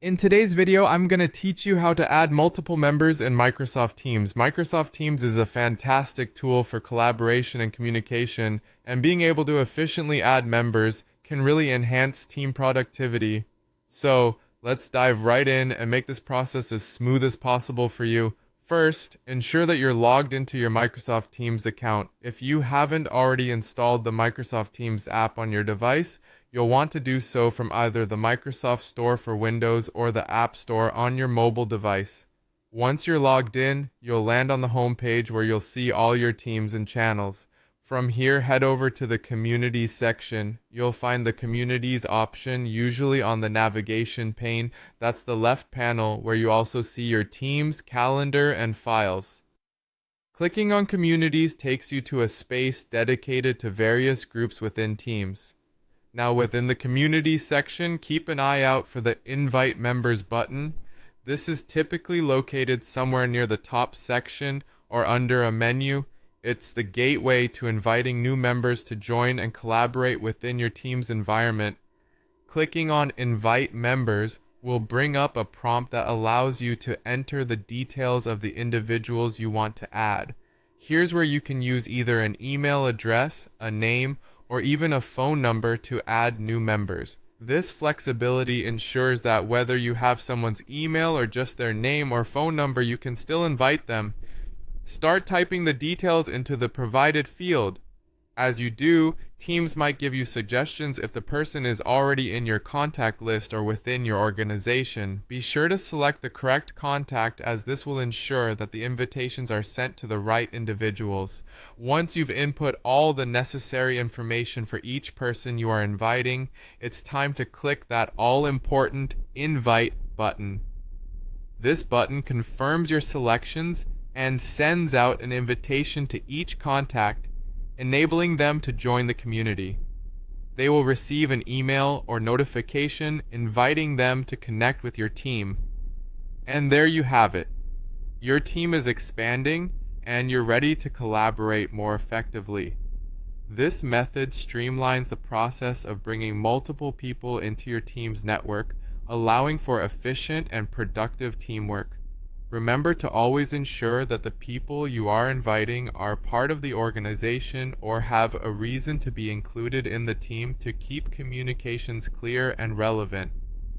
In today's video, I'm going to teach you how to add multiple members in Microsoft Teams. Microsoft Teams is a fantastic tool for collaboration and communication, and being able to efficiently add members can really enhance team productivity. So, let's dive right in and make this process as smooth as possible for you. First, ensure that you're logged into your Microsoft Teams account. If you haven't already installed the Microsoft Teams app on your device, you'll want to do so from either the Microsoft Store for Windows or the App Store on your mobile device. Once you're logged in, you'll land on the home page where you'll see all your teams and channels. From here, head over to the Communities section. You'll find the Communities option, usually on the navigation pane. That's the left panel where you also see your teams, calendar, and files. Clicking on Communities takes you to a space dedicated to various groups within Teams. Now within the Communities section, keep an eye out for the Invite Members button. This is typically located somewhere near the top section or under a menu. It's the gateway to inviting new members to join and collaborate within your team's environment. Clicking on Invite Members will bring up a prompt that allows you to enter the details of the individuals you want to add. Here's where you can use either an email address, a name, or even a phone number to add new members. This flexibility ensures that whether you have someone's email or just their name or phone number, you can still invite them. Start typing the details into the provided field. As you do, Teams might give you suggestions if the person is already in your contact list or within your organization. Be sure to select the correct contact, as this will ensure that the invitations are sent to the right individuals. Once you've input all the necessary information for each person you are inviting, it's time to click that all-important Invite button. This button confirms your selections and sends out an invitation to each contact, enabling them to join the community. They will receive an email or notification inviting them to connect with your team. And there you have it. Your team is expanding and you're ready to collaborate more effectively. This method streamlines the process of bringing multiple people into your team's network, allowing for efficient and productive teamwork. Remember to always ensure that the people you are inviting are part of the organization or have a reason to be included in the team to keep communications clear and relevant.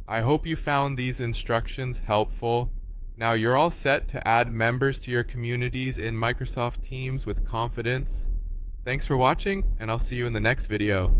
I hope you found these instructions helpful. Now you're all set to add members to your communities in Microsoft Teams with confidence. Thanks for watching, and I'll see you in the next video.